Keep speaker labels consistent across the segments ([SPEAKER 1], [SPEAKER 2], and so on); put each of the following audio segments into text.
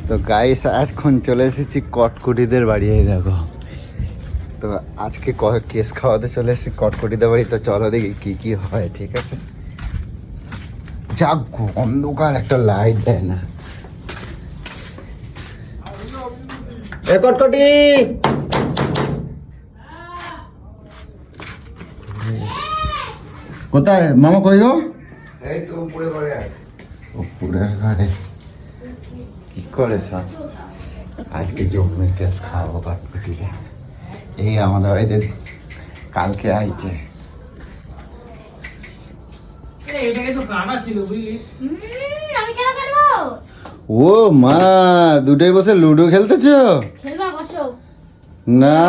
[SPEAKER 1] তো গাইস এখন চলে এসেছি কটকুটিদের বাড়ি। এই দেখো, তো আজকে কেস খাওয়াতে চলে এসেছি কটকুটিদের বাড়ি। তো চলো দেখি কি কি হয়, ঠিক আছে? যা অন্ধকার, একটা লাইট দেয় না। এ কটকটি, কোথায় মামা? কই গো? উপরে ঘরে কি করে সব? আজকে জমির কেস খাওয়াবো কটকটিকে। এই আমাদের বাড়িতে কালকে আইছে। ও মা, দুটোই বসে লুডো খেলতেছ? না,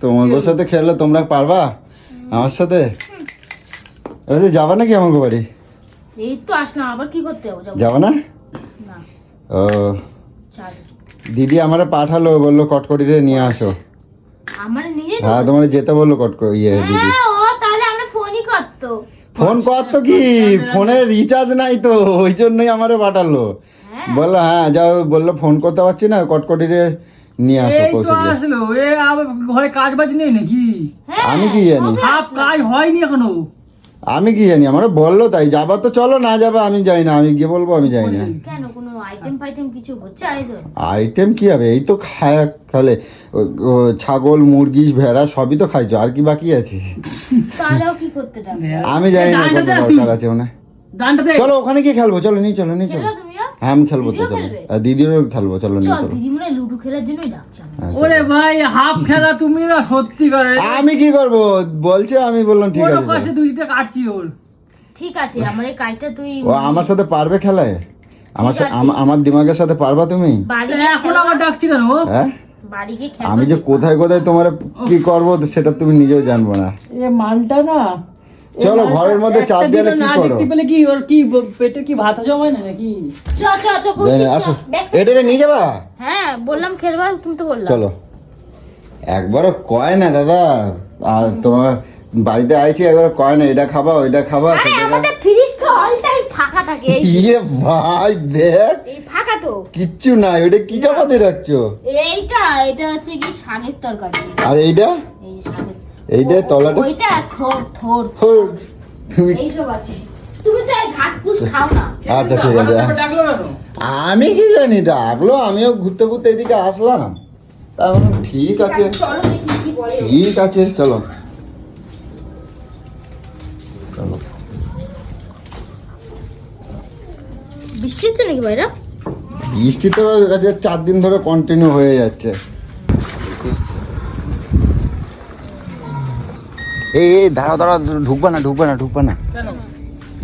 [SPEAKER 1] তোমাদের সাথে খেললে তোমরা পারবা আমার সাথে? যাবা নাকি আমাকে বাড়ি?
[SPEAKER 2] এই তো আসলাম, আবার কি করতে
[SPEAKER 1] যাবো না? ও দিদি আমারে পাঠালো, বললো কটকটিরে নিয়ে আসো। হ্যাঁ, তোমার যেতে বললো কটকটি দিদি। ফোন করতো কি, ফোনে রিচার্জ নাই তো, ওই জন্যই আমারে পাঠালো। বললো হ্যাঁ যাও, বললো ফোন করতে পারছি না, কটকটিরে নিয়ে আসো।
[SPEAKER 3] আসলো ঘরে কাজ বাজ নেই নাকি?
[SPEAKER 1] আমি কি জানি,
[SPEAKER 3] কাজ হয়নি এখনো।
[SPEAKER 1] আমি কি জানি, আমার বললো তাই। যাবা তো চলো, না যাবে আমি যাই না। আমি গিয়ে বলবো আমি যাই না।
[SPEAKER 2] কেন, কোনো আইটেম ফাইটেম কিছু হচ্ছে আয়োজন?
[SPEAKER 1] আইটেম কি হবে, এই তো খালে ছাগল মুরগি ভেড়া সবই তো খাইছো, আর কি বাকি আছে?
[SPEAKER 2] কি করতে
[SPEAKER 1] আমি জানি না কত দরকার আছে ওখানে। চলো ওখানে কি খেলবো, চলো নিয়ে চলো নিয়ে চলো। হ্যাঁ আমি খেলবো তো, চলো দিদিরও খেলবো, চলো নিয়ে চলো।
[SPEAKER 2] দিদি মনে লুডো খেলার জন্যই ডাকছে।
[SPEAKER 3] ওরে ভাই, হাফ খেলা তুমি না সত্যি করে।
[SPEAKER 1] আমি কি করব বলছে, আমি বললাম ঠিক আছে।
[SPEAKER 3] ওর কাছে দুইটা কাটছি ওর।
[SPEAKER 2] ঠিক আছে, আমার এই কাজটা তুই
[SPEAKER 1] ও আমার সাথে পারবে খেলায়? আমার দিমাগের সাথে পারবা তুমি?
[SPEAKER 3] এখন আবার ডাকছি কেন?
[SPEAKER 1] হ্যাঁ,
[SPEAKER 2] বাড়ি গিয়ে খেলবা।
[SPEAKER 1] আমি যে কোথায় কোথায় তোমার কি করব সেটা তুমি নিজেও জানবো না।
[SPEAKER 3] এ মালটা না,
[SPEAKER 1] চলো ঘরের মধ্যে চাপ দিলে কি করো?
[SPEAKER 3] দেখতে পেলে কি ওর কি পেটে কি ভাত জমায় না নাকি?
[SPEAKER 1] আসো, এটাকে নিয়ে যাবা?
[SPEAKER 2] হ্যাঁ বললাম খেলবা, তুমি তো বললা।
[SPEAKER 1] চলো, একবারও কয় না দাদা, আর তোমার বাড়িতে আইছি, একবার কয় না এটা খাবা ওইটা খাবা সেটা।
[SPEAKER 2] আমাদের ফ্রিজটা অল টাইম ফাঁকা থাকে।
[SPEAKER 1] ইয়ে ভাই দেখ,
[SPEAKER 2] এই ফাঁকা তো
[SPEAKER 1] কিচ্ছু নাই। ওইটা কি চাপাতে রাখছো?
[SPEAKER 2] এটা হচ্ছে কি শাকের তরকারি।
[SPEAKER 1] আর এইটা?
[SPEAKER 2] এই শাকের,
[SPEAKER 1] এইটা তলাটা
[SPEAKER 2] ওইটা থোর
[SPEAKER 1] তুমি
[SPEAKER 2] এইসব আছে। তুমি তো ঘাস ফুস খাও না।
[SPEAKER 1] আচ্ছা ঠিক আছে। আমি কি জানি ডাকলো, আমিও ঘুরতে ঘুরতে এদিকে আসলাম। তা ঠিক আছে,
[SPEAKER 2] চলো দেখি কি বলে।
[SPEAKER 1] ঠিক আছে চলো চলো।
[SPEAKER 2] বৃষ্টি হচ্ছে নাকি বাইরে?
[SPEAKER 1] বৃষ্টি তো 4 দিন ধরে কন্টিনিউ হয়ে যাচ্ছে। এই দাঁড়াও, ঢুকবা না।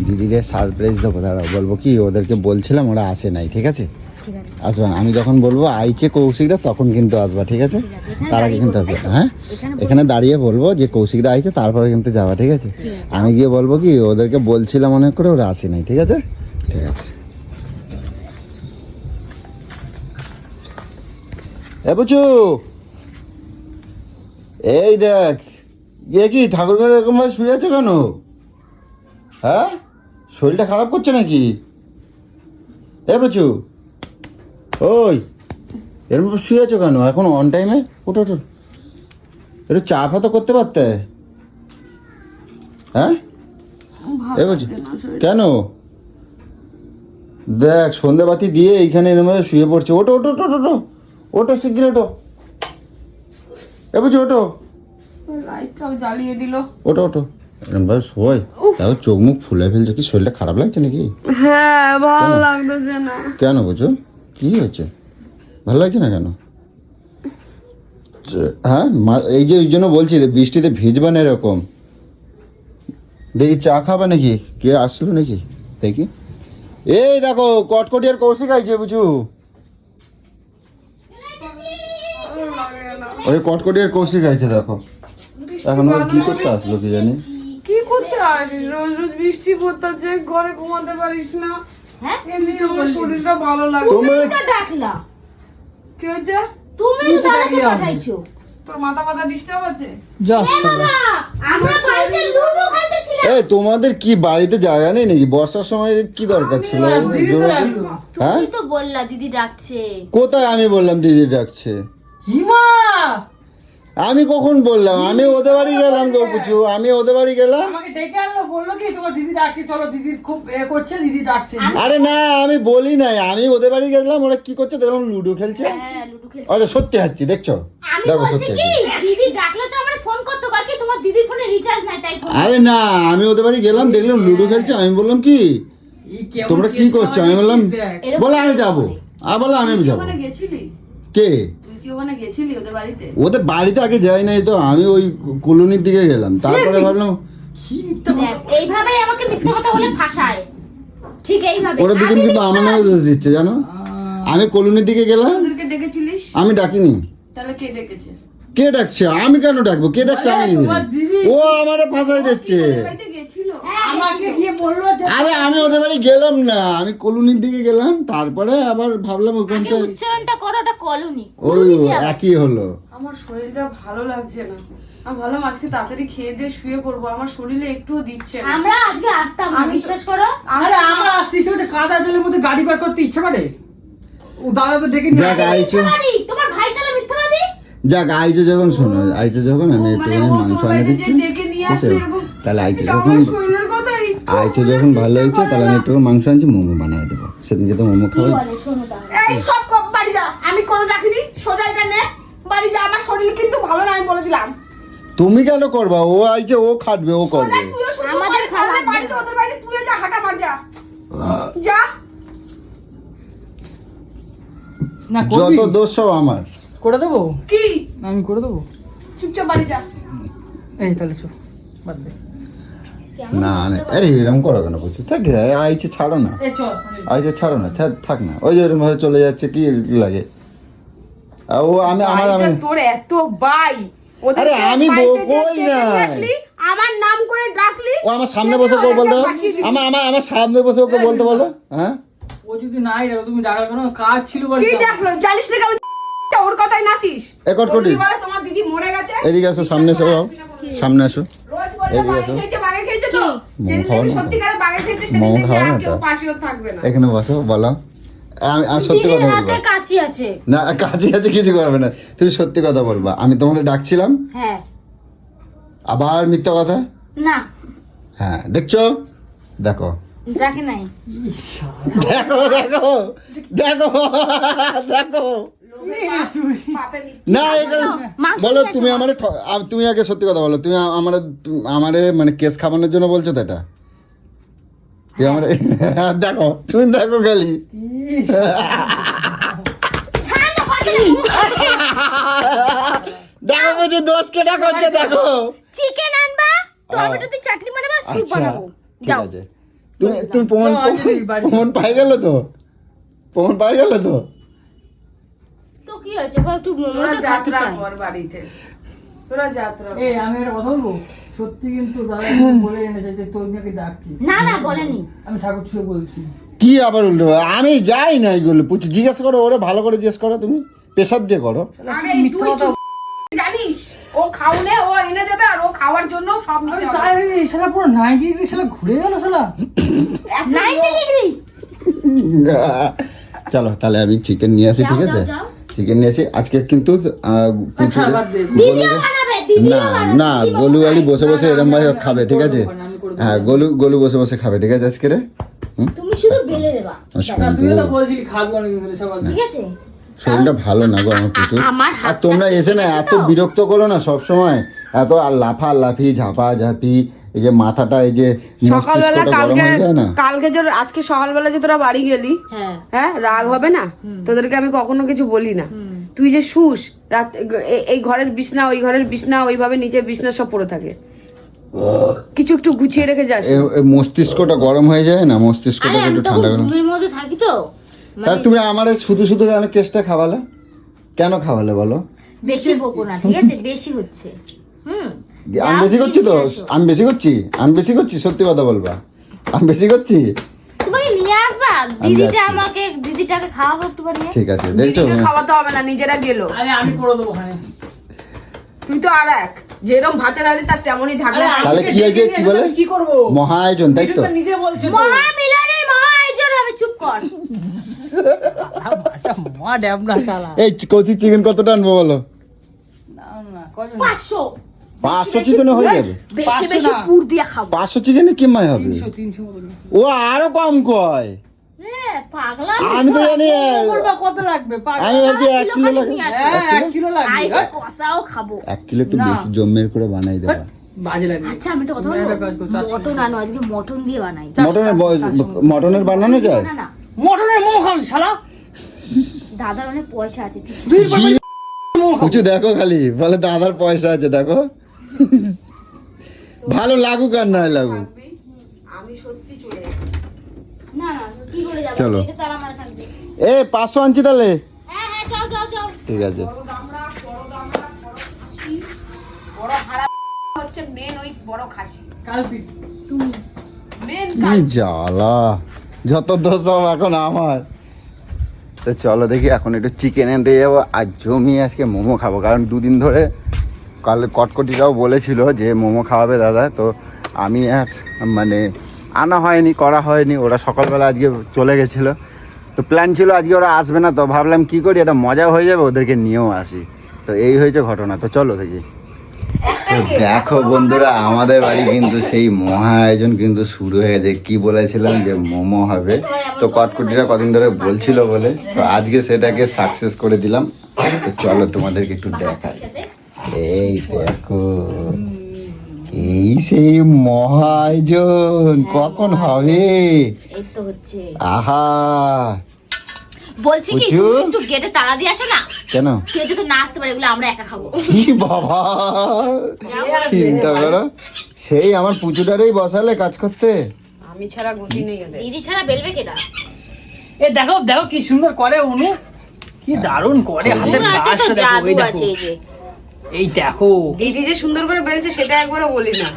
[SPEAKER 1] দিদিকে সারপ্রাইজ দেবো, দাঁড়াও। বলবো কি, ওদেরকে বলছিলাম ওরা আসে নাই, ঠিক আছে? আসবা না, আমি যখন বলবো আইছে কৌশিকরা তখন কিন্তু আসবা, ঠিক আছে? তার আগে কিন্তু আসবে। হ্যাঁ, এখানে দাঁড়িয়ে বলবো যে কৌশিকরা আইছে, তারপরে কিন্তু যাবা, ঠিক আছে? আমি গিয়ে বলবো কি, ওদেরকে বলছিলাম অনেক করে, ওরা আসে নাই, ঠিক আছে? ঠিক আছে। এ বুঝু, এই দেখ, কি ঠাকুর ঘরে এরকম ভাবে শুয়ে আছে কেন? হ্যাঁ, শরীরটা খারাপ করছে নাকি? এ বুঝু, ওই এরকম শুয়ে আছো কেন এখন অন টাইমে? ওঠো, একটু চা ফা তো করতে পারতে। হ্যাঁ, এ বুঝু কেন? দেখ সন্ধে বাতি দিয়ে এইখানে এরকম ভাবে শুয়ে পড়ছে। ওটো শিগগির ওটো। এ বুঝু ওটো,
[SPEAKER 3] লাইটটাও জ্বালিয়ে দিল।
[SPEAKER 1] ওটো এরকম ভাবে শোয়, তাও চোখ মুখ ফুলে ফেলছে। কি শরীরটা খারাপ লাগছে নাকি?
[SPEAKER 4] হ্যাঁ, ভালো লাগতেছে না।
[SPEAKER 1] কেন বুঝো, কি হয়েছে? ভালো লাগছে না কেন? হ্যাঁ, এই যে ওই জন্য বলছি বৃষ্টিতে ভিজবা না এরকম। দেখি চা খাবা নাকি? কে আসলো নাকি দেখি। এই দেখো কটকটি আর কৌশিক আইছে বুঝু। ওই কটকটি আর কৌশিক আইছে, দেখো। এখন ওরা কি করতে আসলো কি জানি।
[SPEAKER 4] কি করতে আসিস? রোজ রোজ বৃষ্টি পড়তেছে, ঘরে ঘুমাতে পারিস না।
[SPEAKER 2] হ্যাঁ,
[SPEAKER 4] এমনি আমার শরীরটা ভালো লাগে।
[SPEAKER 2] তুমি তো ডাকলা।
[SPEAKER 4] কি হয়েছে?
[SPEAKER 2] তুমি তো তাকে পাঠাইছো।
[SPEAKER 4] তোর মাথা মাথা ডিস্টার্ব আছে?
[SPEAKER 3] যা
[SPEAKER 2] বাবা, আমরা বাড়িতে লুডো খেলতেছিলাম।
[SPEAKER 1] এই তোমাদের কি বাড়িতে জায়গা নেই নাকি? বর্ষার সময় কি দরকার ছিল?
[SPEAKER 3] দিদি তো লাগলো
[SPEAKER 1] হ্যাঁ
[SPEAKER 2] তুমি তো বললা দিদি ডাকছে।
[SPEAKER 1] কোথায় আমি বললাম দিদি ডাকছে?
[SPEAKER 3] হিমা
[SPEAKER 1] আমি কখন বললাম? আমি ওদের বাড়ি গেলাম গো কিছু, আমি ওদের বাড়ি গেলাম।
[SPEAKER 3] আমাকে ডেকে আনলো, বললো কি তোমার দিদি ডাকছে, চলো দিদির খুব করছে, দিদি ডাকছে।
[SPEAKER 1] আরে না, আমি বলি নাই, আমি ওদের বাড়ি গেলাম। ওরা কি করছে দেখলাম, লুডো খেলছে।
[SPEAKER 2] হ্যাঁ লুডো খেলছে।
[SPEAKER 1] আচ্ছা সত্যি হাঁচছি, দেখছো?
[SPEAKER 2] আমি
[SPEAKER 1] দেখো
[SPEAKER 2] বলছি
[SPEAKER 1] সত্যি
[SPEAKER 2] কি
[SPEAKER 1] হাঁচছি।
[SPEAKER 2] দিদি ডাকলে তো আমরা ফোন করতে কালকে তোমার দিদির ফোনে রিচার্জ নাই তাই ফোন।
[SPEAKER 1] আরে না, আমি ওদের বাড়ি গেলাম, দেখলাম লুডো খেলছে। আমি বললাম কি
[SPEAKER 3] এই কেমন
[SPEAKER 1] তোমরা কি
[SPEAKER 3] কেস
[SPEAKER 1] করছো?
[SPEAKER 3] খাওয়া
[SPEAKER 1] আমি বললাম
[SPEAKER 3] দিচ্ছিস দেখ।
[SPEAKER 2] এরকম
[SPEAKER 1] বলে আমি যাবো। বলে আমি যাবো।
[SPEAKER 4] ওখানে গেছিলি?
[SPEAKER 1] কে?
[SPEAKER 4] তুই কি ওখানে গেছিলি ওদের বাড়িতে?
[SPEAKER 1] ওদের বাড়িতে আগে যাই নাই তো, আমি ওই কলোনির দিকে গেলাম। তারপরে ভাবলাম
[SPEAKER 3] কি মিথ্যা কথা।
[SPEAKER 2] দেখ, এইভাবেই আমাকে মিথ্যা কথা বলে ফাঁসায়। ঠিক এইভাবে।
[SPEAKER 1] ওরা দুজন
[SPEAKER 2] আমি
[SPEAKER 1] কিন্তু আমার
[SPEAKER 2] মিথ্যা-
[SPEAKER 1] নামে দোষ দিচ্ছে জানো। আমি কলোনির দিকে গেলাম,
[SPEAKER 4] ওদেরকে ডেকেছিলিস?
[SPEAKER 1] আমি ডাকিনি।
[SPEAKER 4] তাহলে কে ডেকেছে?
[SPEAKER 1] কে ডাকছে? আমি কেন ডাকবো? কে ডাকছে? আমি
[SPEAKER 3] বলে, তোমার দিদি।
[SPEAKER 1] ও আমারে ফাঁসাই দিচ্ছে।
[SPEAKER 4] ওদের বাড়িতে গেছিল?
[SPEAKER 2] হ্যাঁ,
[SPEAKER 3] আমাকে গিয়ে বললো যে
[SPEAKER 1] আরে আমি ওদের বাড়ি গেলাম না, আমি কলোনির দিকে গেলাম। তারপরে আবার ভাবলাম
[SPEAKER 2] আগে
[SPEAKER 1] ওখানটা
[SPEAKER 2] উচ্চারণটা করো, ওটা কলোনি।
[SPEAKER 1] ওই একই হলো।
[SPEAKER 4] আমার শরীরটা ভালো লাগছে না। আমি ভাবলাম আজকে তাড়াতাড়ি খেয়ে দিয়ে শুয়ে পড়বো, আমার শরীরে একটুও দিচ্ছে না।
[SPEAKER 2] আমরা আজকে আসতাম না,
[SPEAKER 4] আমি তো-
[SPEAKER 2] বিশ্বাস করো।
[SPEAKER 3] আরে আমার আসতে ইচ্ছে হচ্ছে, কাদা জলের মধ্যে গাড়ি পার করতে ইচ্ছা করে। ও দাদা তো ডেকে নিয়ে
[SPEAKER 1] যাক আইছো,
[SPEAKER 2] মিথ্যাবাদী, তোমার ভাই তাহলে মিথ্যাবাদী।
[SPEAKER 1] যাক আইছো যখন, শোনো আইছো যখন আমি
[SPEAKER 4] মানে
[SPEAKER 1] একটুখানি
[SPEAKER 4] ও
[SPEAKER 1] মাংস
[SPEAKER 4] তোর
[SPEAKER 1] এনে
[SPEAKER 4] বাড়িতে
[SPEAKER 1] দিচ্ছি,
[SPEAKER 4] যে ডেকে নিয়ে
[SPEAKER 1] ঠিক আছে?
[SPEAKER 4] আসলো এরকম।
[SPEAKER 1] তাহলে আইছো
[SPEAKER 4] আমার
[SPEAKER 1] যখন,
[SPEAKER 4] শরীরের কথা একটু
[SPEAKER 1] আইছো যখন ভালো হয়েছে, তাহলে আমি একটু মাংস আনছি, মোমো বানিয়ে দেবো। সেদিনকে তো মোমো
[SPEAKER 2] কি
[SPEAKER 1] খাবো।
[SPEAKER 2] বলে শোনো তাহলে।
[SPEAKER 4] এই সব বাড়ি যা, আমি কোনো ডাকিনি, সোজা এটা নে বাড়ি যা। আমার শরীর কিন্তু ভালো না, আমি বলে দিলাম।
[SPEAKER 1] তুমি কেন করবা? ও আইছে, ও খাটবে, ও করবে।
[SPEAKER 4] সোজা তুইও শুধু
[SPEAKER 2] আমাদের
[SPEAKER 4] বাড়ি
[SPEAKER 2] খাওয়া
[SPEAKER 4] খাওয়ালে বাড়িতে ওদের বাড়িতে তুইও যা, হাঁটা মার যা যা।
[SPEAKER 3] না
[SPEAKER 1] যত
[SPEAKER 3] করবি?
[SPEAKER 1] দোষ সব আমার।
[SPEAKER 3] করে দেবো,
[SPEAKER 4] কি
[SPEAKER 3] আমি করে দেবো।
[SPEAKER 4] চুপচাপ বাড়ি যা।
[SPEAKER 3] এই তাহলে চো, বাদ দে।
[SPEAKER 1] না না, আরে এরকম করো কেন? বলছি থাক, আইছে ছাড়ো না,
[SPEAKER 3] এই চল।
[SPEAKER 1] আইছে ছাড়ো না, থাক না। ওই যে এরকম ভাবে চলে যাচ্ছে, কি লাগে? আর ও আমি আমার
[SPEAKER 4] বাড়িটা
[SPEAKER 1] আমি
[SPEAKER 4] তোর এত বাই, ওদের
[SPEAKER 1] আরে আমি
[SPEAKER 4] বাড়িতে যে
[SPEAKER 1] বলবোই
[SPEAKER 4] ডেকে
[SPEAKER 1] না।
[SPEAKER 4] নিয়ে আসলি, আমার নাম করে ডাকলি।
[SPEAKER 1] ও আমার সামনে বসে ওকে বলতে বলো। আমার সামনে বসে ওকে বলতে বলো। হ্যাঁ
[SPEAKER 3] ও যদি নাই ডাকো, তুমি ডাকার কোনো কাজ ছিল
[SPEAKER 4] কি
[SPEAKER 3] বাড়িতে?
[SPEAKER 4] ডাকলো জানিস না? আমি ওর কথাই নাচিস।
[SPEAKER 1] একট
[SPEAKER 4] ও
[SPEAKER 1] কোটি।
[SPEAKER 4] দিদি বলে তোমার দিদি মরে গেছে।
[SPEAKER 1] এদিকে আসো, সামনে এসো, বাবা। সামনে আসো।
[SPEAKER 4] রোজ বলবে
[SPEAKER 1] এদিকে
[SPEAKER 4] বাগে
[SPEAKER 1] এসো।
[SPEAKER 4] খেয়েছে, বাগে খেয়েছে তো।
[SPEAKER 1] মোমো
[SPEAKER 4] যেদিন
[SPEAKER 1] খাওয়া
[SPEAKER 4] দেখবি
[SPEAKER 1] না?
[SPEAKER 4] সত্যিকারে বাগে খেয়েছে, সেদিন
[SPEAKER 1] মোমো
[SPEAKER 4] দেখবি
[SPEAKER 1] খাওয়া
[SPEAKER 4] আর
[SPEAKER 1] না
[SPEAKER 4] কেউ
[SPEAKER 1] তো?
[SPEAKER 4] পাশেও থাকবে না।
[SPEAKER 1] এখানে বসো, বলো। আমি সত্যি
[SPEAKER 2] দিদির
[SPEAKER 1] কথা
[SPEAKER 2] হাতে
[SPEAKER 1] বলবো
[SPEAKER 2] কাচি আছে।
[SPEAKER 1] না, কাছে কাছে কিছু করবে না। তুমি সত্যি কথা বলবা। আমি তোমাকে ডাকছিলাম,
[SPEAKER 2] হ্যাঁ
[SPEAKER 1] আবার মিথ্যা কথা।
[SPEAKER 2] না
[SPEAKER 1] হ্যাঁ দেখছো, দেখো
[SPEAKER 2] ডাকে নাই।
[SPEAKER 1] দেখো দেখো দেখো দেখো।
[SPEAKER 4] পাপে মিথ্যে।
[SPEAKER 1] না এখানে
[SPEAKER 2] মাংস
[SPEAKER 1] বলো,
[SPEAKER 2] নিয়ে
[SPEAKER 1] তুমি
[SPEAKER 2] এসো।
[SPEAKER 1] আমারে তুমি আগে সত্যি কথা বলো। তুমি আমারে মানে কেস খাবানোর জন্য বলছো তো এটা? তুই আমারে দেখো, তুমি দেখো খালি।
[SPEAKER 2] ছাড় না, পাতে
[SPEAKER 1] দেখো বুঝি দোষ কেটা করছে, দেখো।
[SPEAKER 2] চিকেন আনবা, টমেটো দিয়ে চাটনি বানাবো, স্যুপ
[SPEAKER 1] আচ্ছা
[SPEAKER 2] বানাবো।
[SPEAKER 1] ঠিক
[SPEAKER 2] যাও।
[SPEAKER 1] আছে। তুমি প্রমাণ
[SPEAKER 3] চল, আজকে বাড়ি।
[SPEAKER 1] প্রমাণ পাই গেল তো? প্রমাণ পাই গেল তো?
[SPEAKER 2] তো কি হয়েছে গো, একটু
[SPEAKER 4] তোরা
[SPEAKER 2] মোমোটা খেতে
[SPEAKER 4] যাত্রা
[SPEAKER 2] চাই।
[SPEAKER 4] কর বাড়িতে, তোরা যাত্রা কর।
[SPEAKER 3] এই আমি একটা কথা বলবো, সত্যি কিন্তু দাদা কিন্তু বলে এনেছে যে তোর মেয়েকে ডাকছি।
[SPEAKER 2] না না বলেনি।
[SPEAKER 3] আমি ঠাকুর ছুঁয়ে বলছি।
[SPEAKER 1] কি আবার উল্টো? আমি যাই না এগুলো জিজ্ঞেস করো, ওরা ভালো করে জিজ্ঞেস করো। তুমি প্রেশার দিয়ে করো।
[SPEAKER 4] আরে তুই চুপ, জানিস ও খাওনে ও এনে দেবে, আর ও খাওয়ার জন্য সব নিতে হবে।
[SPEAKER 3] তাই এই শালা পুরো 90 ডিগ্রি শালা ঘুরে গেল শালা।
[SPEAKER 4] এত
[SPEAKER 2] 90 ডিগ্রি।
[SPEAKER 1] চলো তাহলে আমি চিকেন নিয়ে আসি,
[SPEAKER 2] যাও,
[SPEAKER 1] ঠিক আছে?
[SPEAKER 2] যাও, যাও।
[SPEAKER 1] চিকেন নিয়ে আসি আজকে কিন্তু
[SPEAKER 3] আচ্ছা বাদ দে।
[SPEAKER 2] দিদিও বানাবে, দিদিও
[SPEAKER 1] না
[SPEAKER 2] বানাবে।
[SPEAKER 1] না, গোলু আলি বসে বসে এরম ভাবে খাবে, ঠিক আছে? হ্যাঁ, গোলু বসে বসে খাবে, ঠিক আছে? আজকে
[SPEAKER 2] তুমি শুধু বেলে দেবা,
[SPEAKER 3] না তুই তো বলছিলি খাবি অনেক ধরে সকাল থেকে।
[SPEAKER 2] ঠিক আছে?
[SPEAKER 1] শরীরটা ভালো না গো আমার প্রচুর।
[SPEAKER 2] আমার
[SPEAKER 1] আর তোমরা এসে না এত বিরক্ত করো না সব সময়, এত আর লাফি ঝাপা ঝাপি, এই যে মাথাটা, এই যে
[SPEAKER 4] সকালবেলা
[SPEAKER 1] মস্তিষ্কটা গরম হয়ে যায় না।
[SPEAKER 4] কালকে যে আজকে সকালবেলা যে তোরা বাড়ি গেলি,
[SPEAKER 2] হ্যাঁ
[SPEAKER 4] হ্যাঁ রাগ হবে না? তোদেরকে আমি কখনো কিছু বলি না। তুই যে শুস রাত, এই ঘরের বিছনা ওই ঘরের বিছনা ওইভাবে নিচে বিছনা সব পড়ে থাকে, কিছু একটু গুছিয়ে রেখে যাস।
[SPEAKER 1] এই মস্তিষ্কটা গরম হয়ে যায় না, মস্তিষ্কটা
[SPEAKER 2] আরে আমি
[SPEAKER 1] একটু
[SPEAKER 2] তো
[SPEAKER 1] ঠান্ডা গরম।
[SPEAKER 2] ঘুমের মধ্যে থাকি তো,
[SPEAKER 1] তার তুমি আমার শুধু কেন কেসটা খাওয়ালে? কেন খাওয়ালে বলো?
[SPEAKER 2] বেশি বকো না, ঠিক আছে? বেশি হচ্ছে।
[SPEAKER 1] আমি বেশি করছি তো? আমি বেশি করছি, সত্যি কথা বলবা। আমি বেশি করছি।
[SPEAKER 2] তোমাকে নিয়ে আসবা, দিদিটাকে খাওয়াবো একটু বানিয়ে।
[SPEAKER 1] ঠিক আছে, দেখছো?
[SPEAKER 4] দিদিকে খাওয়াতে হবে না, নিজেরা গেলো।
[SPEAKER 3] আরে আমি করে দেবো ওখানে।
[SPEAKER 4] তুই তো আর এক যেরকম ভাতের হাড়ি তার তেমনই ঢাকনা।
[SPEAKER 1] তাহলে কি হয়েছে কি বলে
[SPEAKER 3] কি করবো
[SPEAKER 1] মহা আয়োজন তাই তো
[SPEAKER 3] নিজে বলছে তো।
[SPEAKER 2] মহামিলনের মহাআয়োজন হবে, চুপ কর।
[SPEAKER 3] মা ড্যাবনা চালা
[SPEAKER 1] এই কচি চিকেন কতটা আনবো বলো?
[SPEAKER 3] না না কজন
[SPEAKER 2] 500
[SPEAKER 1] 500 চিকেনে হয়ে যাবে?
[SPEAKER 2] বেশি
[SPEAKER 3] 500
[SPEAKER 2] বেশি
[SPEAKER 3] না।
[SPEAKER 2] পুর দিয়ে খাবো।
[SPEAKER 1] 500 চিকেনে কি মাই হবে?
[SPEAKER 3] 300 মতো
[SPEAKER 1] ও আরো কম কয়।
[SPEAKER 2] পাগলা
[SPEAKER 1] আমি তো জানি
[SPEAKER 3] বলবা কত লাগবে
[SPEAKER 1] আমি ভাবছি 1 কিলো লাগে।
[SPEAKER 3] হ্যাঁ 1 কিলো লাগবে
[SPEAKER 2] আইটা কষাও খাবো।
[SPEAKER 1] 1 কিলো একটু
[SPEAKER 3] না।
[SPEAKER 1] বেশি জম্মের করে বানাই দেবা।
[SPEAKER 3] বাজে লাগবে
[SPEAKER 2] আচ্ছা আমি তো কথা
[SPEAKER 3] তুমি একটা কাজ
[SPEAKER 2] বলবো,
[SPEAKER 3] করো, 400
[SPEAKER 2] মটন আনো, আজকে মটন দিয়ে বানাই।
[SPEAKER 1] মটনের বানানো যায়?
[SPEAKER 2] না না,
[SPEAKER 3] মটনের মোমো খাবি শালা
[SPEAKER 2] দাদার অনেক পয়সা আছে।
[SPEAKER 3] দুই পয়সা
[SPEAKER 1] কিছু দেখো খালি বলে দাদার পয়সা আছে দেখো ভালো লাগুক আর না লাগুক।
[SPEAKER 4] আমি সত্যি চলে
[SPEAKER 2] না না, কি করে যাবো?
[SPEAKER 1] চলো।
[SPEAKER 2] এটা তারা মারা থাকবে।
[SPEAKER 1] 500 আনছি তাহলে।
[SPEAKER 2] হ্যাঁ হ্যাঁ, যাও যাও যাও।
[SPEAKER 1] ঠিক আছে
[SPEAKER 4] হচ্ছে মেন ওই বড় খাসি
[SPEAKER 3] কালপিট
[SPEAKER 2] তুমি
[SPEAKER 4] মেন
[SPEAKER 1] কি জ্বালা যত দোষ সব এখন আমার। তো চলো দেখি এখন একটু চিকেন এনতে যাবো আর জমিয়ে আজকে মোমো খাবো, কারণ দুদিন ধরে কাল কটকটিটাও বলেছিল যে মোমো খাওয়াবে দাদা, তো আমি আর মানে আনা হয়নি করা হয়নি। ওরা সকালবেলা আজকে চলে গেছিলো, তো প্ল্যান ছিল আজকে ওরা আসবে না, তো ভাবলাম কি করি এটা মজা হয়ে যাবে ওদেরকে নিয়েও আসি। তো এই হয়েছে ঘটনা, তো চলো দেখি। তো দেখো বন্ধুরা আমাদের বাড়ি কিন্তু সেই মহা আয়োজন কিন্তু শুরু হয়ে গেছে। কি বলেছিলাম যে মোমো হবে, তো কটকটিরা কদিন ধরে বলছিল বলে, তো আজকে সেটাকে সাকসেস করে দিলাম। তো চলো তোমাদেরকে একটু দেখাই। এই দেখো এই সেই মহা আয়োজন কখন হবে?
[SPEAKER 2] এই তো হচ্ছে।
[SPEAKER 1] আহা
[SPEAKER 2] বলছি কি
[SPEAKER 1] বুঝু?
[SPEAKER 2] তুমি একটু গেটে তালা দিয়ে আসো না,
[SPEAKER 1] কেন
[SPEAKER 2] কেউ যদি না আসতে পারে, এগুলো আমরা একা খাবো।
[SPEAKER 1] কি বাবা চিন্তা করো, সেই আমার পুচুটারেই বসালে কাজ করতে।
[SPEAKER 4] আমি ছাড়া গতি নেই ওদের।
[SPEAKER 2] দিদি ছাড়া বেলবে কেডা?
[SPEAKER 3] এ দেখো দেখো কি সুন্দর করে অনু, কি দারুণ করে হাতের
[SPEAKER 2] ওর হাতে তো
[SPEAKER 3] কাজটা দেখো।
[SPEAKER 2] জাদু
[SPEAKER 3] এই
[SPEAKER 2] আছে,
[SPEAKER 3] দেখো
[SPEAKER 2] এই যে।
[SPEAKER 3] এই দেখো
[SPEAKER 4] দিদি যে সুন্দর করে বেলছে সেটা একবারও বলি না।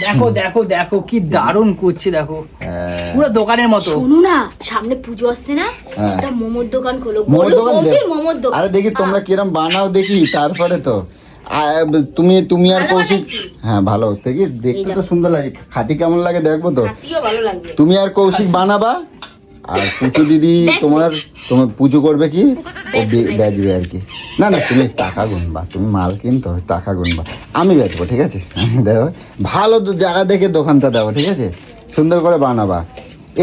[SPEAKER 3] দেখো দেখো দেখো কি দারুণ করছে দেখো, পুরো দোকানের মতো।
[SPEAKER 2] শোনো না, সামনে পুজো আসছে না,
[SPEAKER 1] হ্যাঁ।
[SPEAKER 2] একটা মোমোর দোকান খোলো।
[SPEAKER 1] মোমোর
[SPEAKER 2] গরু
[SPEAKER 1] দোকান
[SPEAKER 2] বৌদির
[SPEAKER 1] দে-
[SPEAKER 2] মোমোর দোকান।
[SPEAKER 1] আরে দেখি তোমরা কিরম বানাও দেখি, তারপরে তো তুমি আর
[SPEAKER 2] ভালো
[SPEAKER 1] কৌশিক।
[SPEAKER 2] বানাইছি।
[SPEAKER 1] হ্যাঁ ভালো দেখি, দেখতে তো সুন্দর লাগে, খাতি কেমন লাগে দেখবো তো।
[SPEAKER 2] হাতিও ভালো লাগবে।
[SPEAKER 1] তুমি আর কৌশিক বানাবা, আর পুজো দিদি
[SPEAKER 2] বেচবে।
[SPEAKER 1] তোমার পুজো করবে কি ও বেচবে আর কি। না না তুমি টাকা গুনবা, তুমি মাল কিনতো টাকা গুনবা, আমি বেচবো ঠিক আছে। দেখো ভালো জায়গা দেখে দোকানটা দেবো ঠিক আছে, সুন্দর করে বানাবা।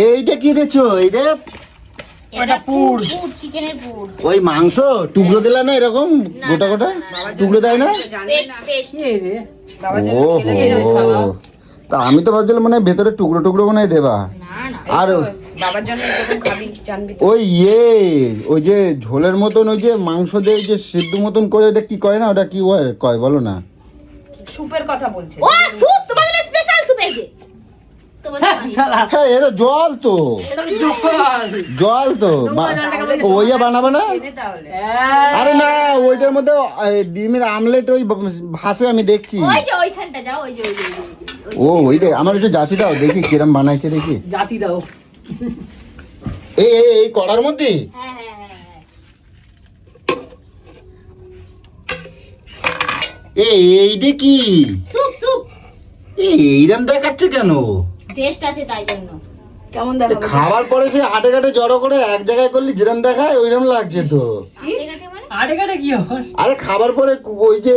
[SPEAKER 1] এইটা কি দেখছো? এইটা
[SPEAKER 2] এটা পুর, চিকেনের পুর।
[SPEAKER 1] ওই মাংস টুকরো দিলা না এরকম গোটা গোটা টুকরো দেয় না?
[SPEAKER 2] পেস্ট।
[SPEAKER 3] এ রে,
[SPEAKER 4] বাবার জন্য
[SPEAKER 1] ও
[SPEAKER 4] খেলে দিয়ে যাবে সব।
[SPEAKER 1] তা আমি তো ভাবছিলাম মানে ভেতরে টুকরো টুকরো বানাই দেবা।
[SPEAKER 2] না না,
[SPEAKER 1] আর
[SPEAKER 4] বাবার জন্য এরকম খাবি জানবি তো।
[SPEAKER 1] ওই ওই যে ঝোলের মতন ওই যে মাংস দিয়ে ওই যে সিদ্ধ মতন করে ওটা কি কয় না, ওটা কি কয় বলো না?
[SPEAKER 4] সুপের কথা বলছে।
[SPEAKER 2] ও স্যুপ, তোমার জন্য স্পেশাল স্যুপ এই যে। তোমার জন্য বানিয়েছি।
[SPEAKER 3] শালা
[SPEAKER 1] হ্যাঁ এটা জল তো, জল তো ওইয়া বানাবে না?
[SPEAKER 4] চেনে তাহলে।
[SPEAKER 1] আরে না ওইটার মধ্যে ডিমের আমলেট ওই ভাসে আমি দেখছি।
[SPEAKER 2] ওই যে ওইখানটা যাও, ওই যে ওই যে, ওই যে, ওই যে।
[SPEAKER 1] ও ওইটা আমার একটু জাতি দাও দেখি কিরম বানাইছে দেখি।
[SPEAKER 3] জাতি দাও।
[SPEAKER 1] এই কড়ার মধ্যে
[SPEAKER 2] হ্যাঁ হ্যাঁ হ্যাঁ হ্যাঁ।
[SPEAKER 1] এইটা কি
[SPEAKER 2] স্যুপ স্যুপ।
[SPEAKER 1] এইরম দেখাচ্ছে কেন?
[SPEAKER 2] টেস্ট আছে তাই জন্য।
[SPEAKER 4] কেমন দেখাবো?
[SPEAKER 1] খাবার পরে যে হাটে ঘাটে জড়ো করে এক জায়গায় করলি যেরম দেখায় ওইরকম লাগছে তো।
[SPEAKER 2] আটে ঘাটে মানে?
[SPEAKER 3] আরে কাটে কি হয়?
[SPEAKER 1] আরে খাবার পরে ওই যে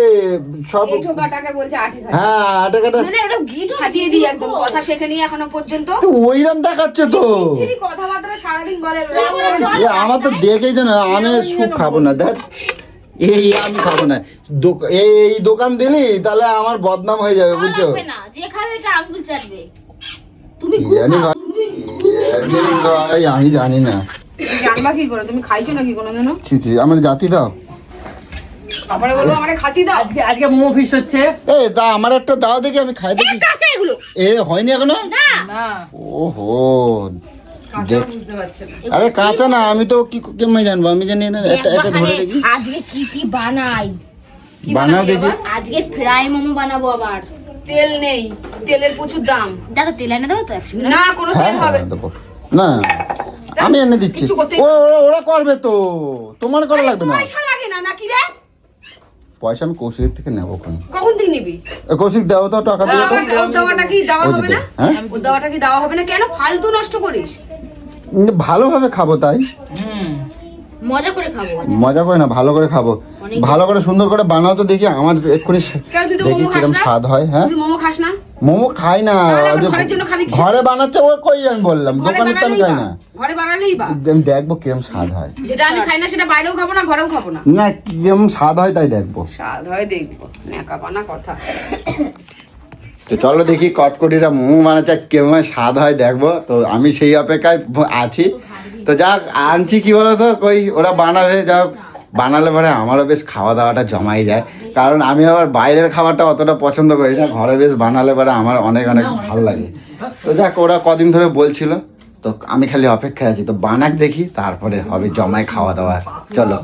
[SPEAKER 1] সব
[SPEAKER 4] এই ঠোকাটাকে বলছে আঠে ঘাটে।
[SPEAKER 1] হ্যাঁ হাটে ঘাটে
[SPEAKER 4] মানে একদম গিট ফাটিয়ে দিই একদম, কথা শেখেনি এখনো পর্যন্ত।
[SPEAKER 1] তো ওইরম দেখাচ্ছে তো।
[SPEAKER 4] চিনি কথাবার্তা সারাদিন বলে
[SPEAKER 1] আমার তো দেখেই জানো আমি সুপ খাবো না দেখ, আমি খাবো না। এই দোকান দিলি তাহলে আমার বদনাম হয়ে যাবে বুঝছো।
[SPEAKER 2] লাগবে না, যে খাবে এটা আঙ্গুল চাটবে। তুমি
[SPEAKER 1] কি জানি ভাই, আমি জানি না।
[SPEAKER 4] জানবা কি করে? তুমি খাইছো নাকি কোনোদিনও?
[SPEAKER 1] ছি ছি আমার জাতি দাও।
[SPEAKER 4] তারপরে বলবো আমারে খাতি দাও।
[SPEAKER 3] আজকে মোমো ফিস্ট হচ্ছে।
[SPEAKER 1] তা আমার একটা দাও দেখি আমি খাই দেখি।
[SPEAKER 2] কাঁচা এগুলো
[SPEAKER 1] হয়নি এখনো?
[SPEAKER 2] না।
[SPEAKER 3] না
[SPEAKER 1] ওহো
[SPEAKER 4] কাঁচাও বুঝতে পারছে না।
[SPEAKER 1] আরে কাঁচা না, আমি তো কি কেমন জানবো, আমি জানি না। এটা ধরে দেখি,
[SPEAKER 2] আজকে কি কি বানাই?
[SPEAKER 1] বানাও দেখি।
[SPEAKER 2] আজকে ফ্রাই মোমো বানাবো আবার।
[SPEAKER 4] তেল নেই, তেলের প্রচুর দাম।
[SPEAKER 2] দাদা তেল এনে দেবো তো 100
[SPEAKER 4] না কোনো
[SPEAKER 1] হ্যাঁ
[SPEAKER 4] তেল হবে
[SPEAKER 1] দেবো। না আমি এনে দিচ্ছি।
[SPEAKER 4] কিছু করতে-
[SPEAKER 1] ওরা করবে তো, তোমার করা লাগবে না।
[SPEAKER 4] পয়সা লাগে না নাকি রে?
[SPEAKER 1] পয়সা আমি কৌশিকের থেকে নেবো কোন
[SPEAKER 4] কখন থেকে নিবি?
[SPEAKER 1] কৌশিক দেও তো টাকা দিয়ে দাও।
[SPEAKER 4] ওর দেওয়াটা কি দেওয়া
[SPEAKER 1] ওই যে
[SPEAKER 4] হবে না?
[SPEAKER 1] হ্যাঁ?
[SPEAKER 4] ওর দেওয়াটা কি দেওয়া হবে না? কেন ফালতু নষ্ট করিস?
[SPEAKER 1] ভালোভাবে খাবো তাই
[SPEAKER 2] মজা করে খাবো।
[SPEAKER 1] মজা করে না, ভালো করে খাবো, ভালো করে সুন্দর করে বানাও তো দেখি। আমার এক্ষুনি
[SPEAKER 4] কেন তুই তো
[SPEAKER 1] দেখি
[SPEAKER 4] মোমো খাস
[SPEAKER 1] কিরম
[SPEAKER 4] না?
[SPEAKER 1] স্বাদ হয়। হ্যাঁ
[SPEAKER 4] তুই মোমো খাস না?
[SPEAKER 1] মোমো খাই না,
[SPEAKER 4] তাহলে
[SPEAKER 1] ওই যে
[SPEAKER 4] আবার ঘরের জন্য খাবি কিসের?
[SPEAKER 1] ঘরে বানাচ্ছে ও কই আমি বললাম,
[SPEAKER 4] ঘরে
[SPEAKER 1] দোকানে তো আমি
[SPEAKER 4] বানালেই
[SPEAKER 1] খাই
[SPEAKER 4] বা।
[SPEAKER 1] না।
[SPEAKER 4] ঘরে বানালেই বা।
[SPEAKER 1] আমি দেখবো কিরম স্বাদ হয়।
[SPEAKER 4] যেটা আমি খাই না সেটা বাইরেও খাবো না, ঘরেও খাবো না।
[SPEAKER 1] না কিরম স্বাদ হয় তাই দেখবো।
[SPEAKER 4] স্বাদ হয় দেখবো, ন্যাকাপানা কথা।
[SPEAKER 1] তো চলো দেখি কটকটিরা মোমো বানাচ্ছে কেমন স্বাদ হয় দেখবো। তো আমি সেই অপেক্ষায় আছি। তো যাক আনছি কি বলতো, কই ওরা বানাবে, যাক বানালে পরে আমারও বেশ খাওয়া দাওয়াটা জমাই যায়। কারণ আমি আবার বাইরের খাবারটা অতটা পছন্দ করি না, ঘরে বেশ বানালে পরে আমার অনেক অনেক ভালো লাগে। তো যাক ওরা কদিন ধরে বলছিল, তো আমি খালি অপেক্ষায় আছি। তো বানাক দেখি, তারপরে হবে জমায় খাওয়া দাওয়া। চলো।